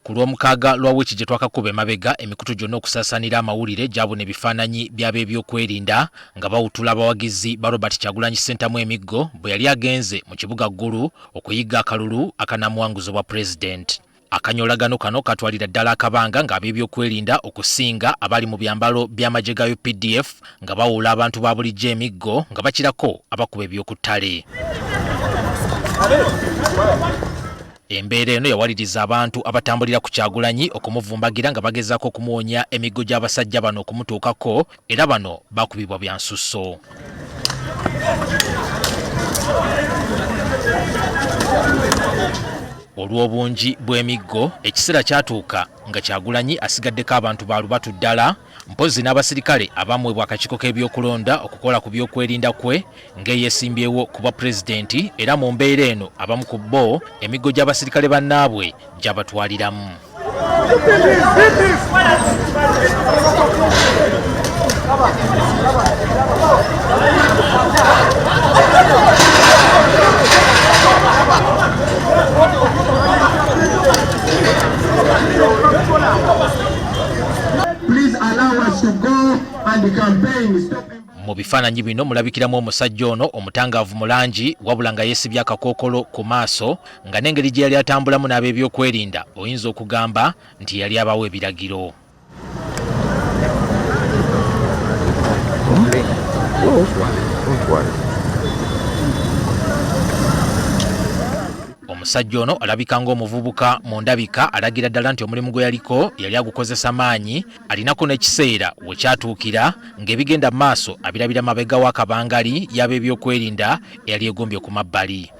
Ku lw'omukaaga lwa wiiki gye twakakuba emabega emikutu gyonna okusaasaanira amawulire gyabuna ebifaananyi by'ab'ebyokwerinda nga bawutula abawagizi ba Robert Kyagulanyi ssentamu emiggo bwe yali agenze mu kibuga Gulu okuyiga akalulu akanaamuwanguza obwa pulezidenti. Akanyolagano kano katwalira ddala akabanga ng'ab'ebyokwerinda okusinga abali mu byambalo by'amagye ga UPDF nga bawuula abantu ba bulijjo emiggo nga bakirako abakuba eby'oku ttale. Embeera eno yawaliriza abantu abatambulira ku Kyagulanyi okumuvumbagira nga bagezaako okumuwonya emiggo gy'abasajja bano okumutuukako, era bano bakubibwa bya nsusso. Olw'obungi bw'emiggo ekiseera kyatuuka nga Kyagulanyi asigaddeko abantu ba lubatu ddala, mpozi n'abasirikale abaamwebwa akakiiko k'ebyokulonda okukola ku byokwerinda kwe ng'eyeesimbyewo ku bwa pulezidenti, era mu mbeera eno abamu ku bo emiggo gy'abasirikale bannaabwe gy'abatwaliramu. Mu bifaananyi bino mulabikiramu omusajja ono omutangaavu mu langi wabula nga yeesibye akakookolo ku maaso nga n'engeri gye yali atambulamu n'ab'ebyokwerinda oyinza okugamba nti yali abawa ebiragiro. Omusajja ono alabika ng'omuvubuka mu ndabika alagira ddala nti omulimu gwe yaliko yali agukozesa maanyi, alinako n'ekiseera we kyatuukira ng'ebigenda mu maaso abirabira mabega w'akabangali y'ab'ebyokwerinda eyali egombye ku mabbali.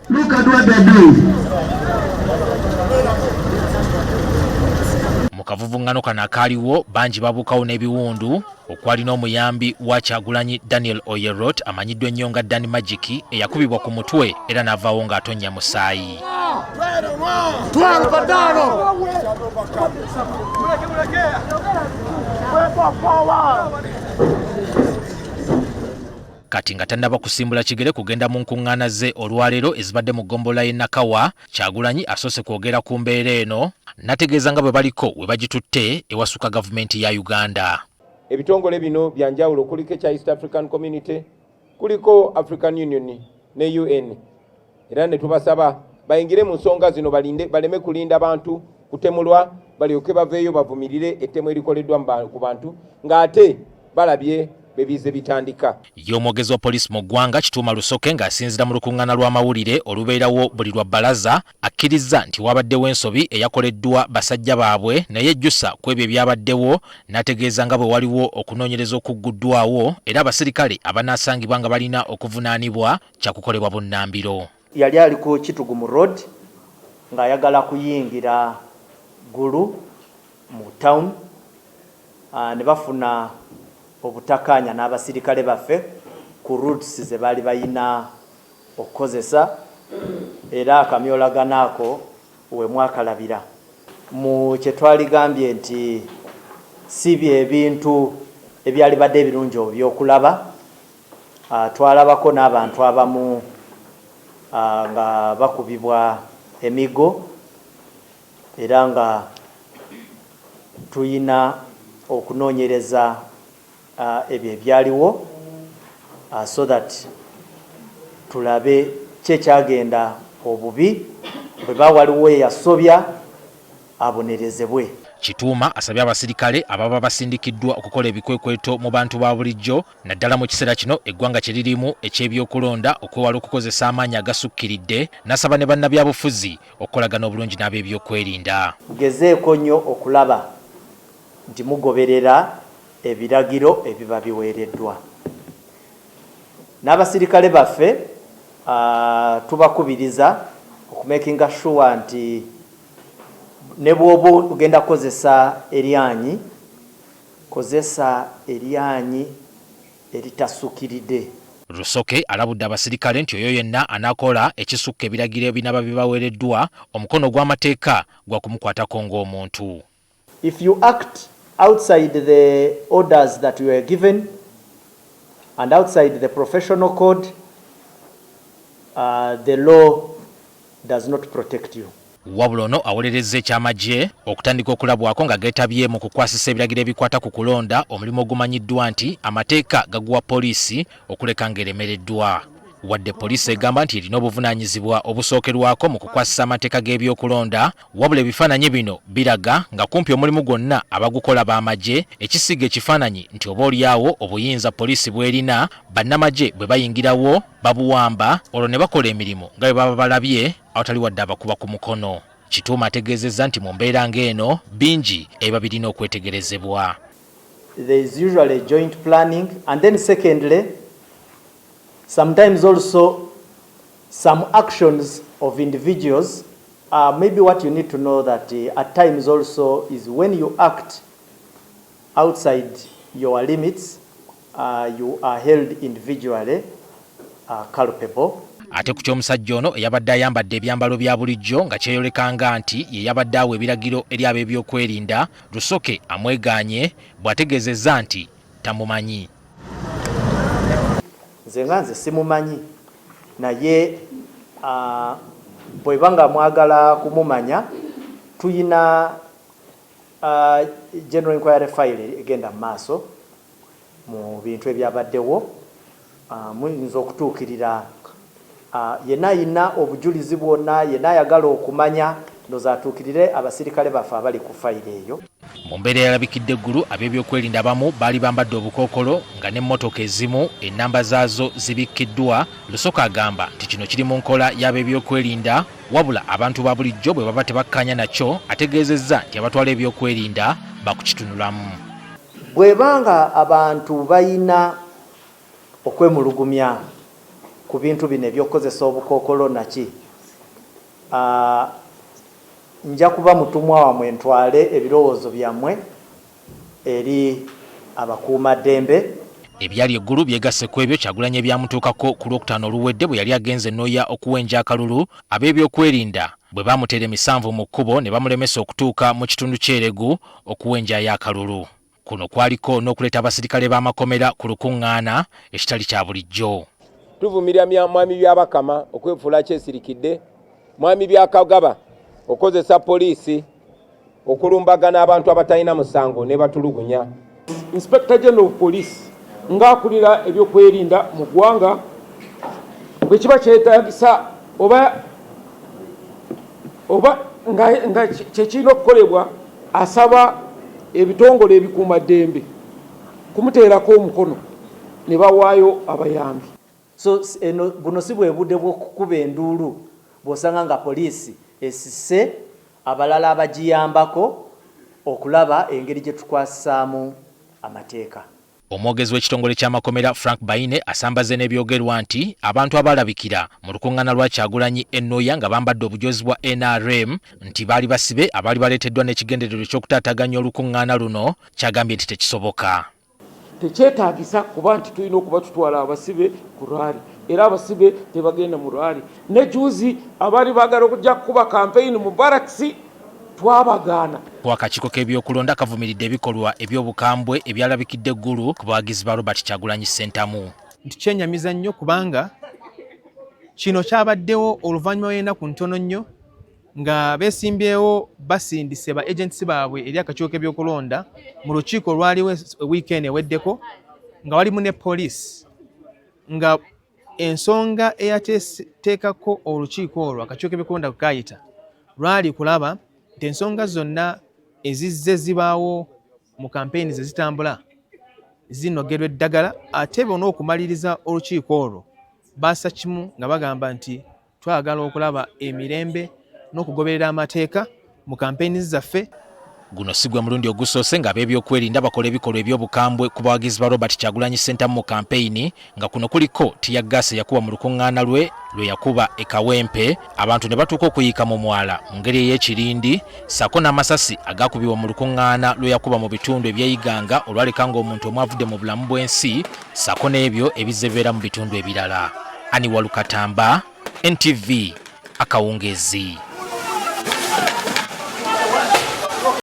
Mu kavuvuŋŋano kano akaaliwo bangi babuukawo n'ebiwundu okwali n'omuyambi wa Kyagulanyi Daniel Oyerot amanyiddwa ennyo nga Danny Magic eyakubibwa ku mutwe era n'avaawo ng'atonnya musaayi. Kati nga tannaba kusimbula kigere kugenda mu nkuŋŋaana ze olwaleero ezibadde mu ggombolola y'e Nakawa, Kyagulanyi asoose kwogera ku mbeera eno n'ategeeza nga bwe baliko we bagitutte ewasuka gavumenti ya Uganda. Ebitongole bino bya njawulo kuliko ekya East African Community, kuliko African Union ne UN. Era ne tubasaba bayingire mu nsonga zino baleme kulinda bantu kutemulwa, balyoke baveeyo bavumirire ettemu erikoleddwa ku bantu ng'ate balabye bebize bitandika. Y'omwogezi wa poliisi mu ggwanga Kituuma Rusoke ng'asinzira mu lukuŋŋaana lw'amawulire olubeerawo buli lwa bbalaza akkiriza nti wabaddewo ensobi eyakoleddwa basajja baabwe naye ejjusa ku ebyo ebyabaddewo, n'ategeeza nga bwe waliwo okunoonyereza okugguddwawo era abasirikale abanaasangibwa nga balina okuvunaanibwa kyakukolebwa bunnambiro. Yali ali ku Kitugumu Road ng'ayagala kuyingira Gulu mu town ne bafuna obutakkaanya n'abasirikale baffe ku routes ze baali bayina okukozesa, era akamyolagano ako we mwakalabira. Mu kye twaligambye nti si by'ebintu ebyali badde ebirungi ebyokulaba, twalabako n'abantu abamu nga bakubibwa emiggo era nga tuyina okunoonyereza ebyo ebyaliwo so that tulabe kyekyagenda obubi bwe bawaliwo eyasobya abonerezebwe. Kituuma asabye abasirikale ababa basindikiddwa okukola ebikwekweto mu bantu ba bulijjo naddala mu kiseera kino eggwanga kye lirimu eky'ebyokulonda okwewala okukozesa amaanyi agasukkiridde, n'asaba ne bannabyabufuzi okukolagana obulungi n'ab'ebyokwerinda. Mugezeeko nnyo okulaba nti mugoberera ebiragiro ebiba biweereddwa. N'abasirikale baffe tubakubiriza okumakinga sure nti ne bw'oba ogenda kukozesa eryanyi, kozesa eryanyi eritasukkiridde. Rusoke alabudde abasirikale nti oyo yenna anaakola ekisukka ebiragiro ebinaba bibaweereddwa omukono gw'amateeka gwa kumukwatako ng'omuntu. If you act outside the orders that you were given and outside the professional code, the law does not protect you. Wabula ono awolerezza ekyamagye okutandika okulabwako nga geetabye mu kukwasisa ebiragiro ebikwata ku kulonda, omulimu ogumanyiddwa nti amateeka gaguwa poliisi okuleka ng'eremereddwa. Wadde poliisi egamba nti erina obuvunaanyizibwa obusookerwako mu kukwasisa amateeka g'ebyokulonda, wabula ebifaananyi bino biraga nga kumpi omulimu gwonna abagukola b'amagye, ekisiga ekifaananyi nti oboolyawo obuyinza poliisi bw'erina, bannamagye bwe bayingirawo babuwamba olwo ne bakola emirimu nga bwe baba balabye awatali wadde abakuba ku mukono. Kituuma ategeezezza nti mu mbeera ng'eno bingi ebiba birina okwetegerezebwa. There is usually joint planning, and then secondly, sometimes also some actions of individuals. Maybe what you need to know that at times also is when you act outside your limits, you are held individually culpable. Ate ku ky'omusajja ono eyabadde ayambadde ebyambalo bya bulijjo nga kyeyolekanga nti ye yabadde awa ebiragiro eri ab'ebyokwerinda, Rusoke amwegaanye bw'ategeezezza nti tamumanyi. Nze simumanyi, naye bwebanga mwagala kumumanya tuyina general inquiry file egenda mu maaso mu bintu ebyabaddewo, muyinza okutuukirira yenna ayina obujulizi bwonna, yenna ayagala okumanya ndoza atuukirire abasirikale baffe abali ku fayiro eyo. Mu mbeera eyalabikidde eggulu, ab'ebyokwerinda abamu baali bambadde obukookolo nga n'emmotoka ezimu ennamba zaazo zibikkiddwa. Rusoke agamba nti kino kiri mu nkola y'ab'ebyokwerinda, wabula abantu ba bulijjo bwe baba tebakkaanya nakyo, ategeezezza nti abatwala ebyokwerinda bakukitunulamu. Bwebanga abantu bayina okwemulugumya ku bintu bino eby'okukozesa obukookolo naki, nja kuba mutumwa wamwe ntwale ebirowoozo byammwe eri abakuumaddembe. Ebyali eggulu byegasse ku ebyo Kyagulanyi ebyamutuukako ku Lwokutaano oluwedde bwe yali agenze Noya okuwenja akalulu, ab'ebyokwerinda bwe baamuteera emisanvu mu kkubo ne bamulemesa okutuuka mu kitundu ky'Eregu okuwenjayo akalulu. Kuno kwaliko n'okuleeta abasirikale b'amakomera ku lukuŋŋaana ekitali kya bulijjo. Tuvumirira mwami byabakama okwefuula kyesirikidde, mwami byakagaba okozesa poliisi okulumbagana abantu abatalina musango ne batulugunya. Inspector General of Police ng'akulira ebyokwerinda mu ggwanga bwe kiba kyetaagisa oba nga kyekirina okukolebwa, asaba ebitongole ebikuumaddembe kumuteerako omukono ne bawaayo abayambi. So buno si bwe budde bw'okukuba enduulu bw'osanga nga poliisi esise abalala abagiyambako okulaba engeri gye tukwasaamu amateeka. Omwogezi w'ekitongole ky'amakomera Frank Baine asambaze n'ebyogerwa nti abantu abalabikira mu lukuŋŋaana lwa Kyagulanyi Noya nga bambadde obujozi bwa NRM nti baali basibe abaali baleeteddwa n'ekigendererwa eky'okutaataganya olukuŋŋaana luno, kyagambye nti tekisoboka. Tekyetaagisa kuba nti tulina okuba tutwala abasibe ku lwali, era abasibe tebagenda mu lwali. Ne juuzi abaali baagala okujja kukuba kampeyini mu barakisi twabagaana. Akakiiko k'ebyokulonda kavumiridde ebikolwa eby'obukambwe ebyalabikidde eggulu ku bawagizi ba Robert Kyagulanyi Ssentamu. Kyenyamiza nnyo kubanga kino kyabaddewo oluvannyuma lw'ennaku ntono nnyo nga beesimbyewo basindise ba agents baabwe eri akakiiko k'ebyokulonda mu lukiiko lwaliwo weekend eweddeko nga walimu ne poliisi, nga ensonga eyateekako olukiiko olwo akakiiko k'ebyokulonda kukayita lwali kulaba nti ensonga zonna ezizze zibaawo mu kampeyini ze zitambula zinogerwa eddagala, ate bona okumaliriza olukiiko olwo baasa kimu nga bagamba nti twagala okulaba emirembe n'okugoberera amateeka mu kampeyini zaffe. Guno si gwe mulundi ogusoose nga ab'ebyokwerinda bakola ebikolwa eby'obukambwe ku bawagizi ba Robert Kyagulanyi Ssentamu mu kampeyini, nga kuno kuliko tiyaggaasi yakuba mu lukuŋŋaana lwe yakuba e Kawempe, abantu ne batuuka okuyiika mu mwala mu ngeri ey'ekirindi, ssaako n'amasasi agaakubibwa mu lukuŋŋaana lwe yakuba mu bitundu ebyeyiganga olwaleka ng'omuntu omu avudde mu bulamu bw'ensi, ssaako n'ebyo ebizze bibeera mu bitundu ebirala. Ani Walukatamba, NTV, Akawungeezi.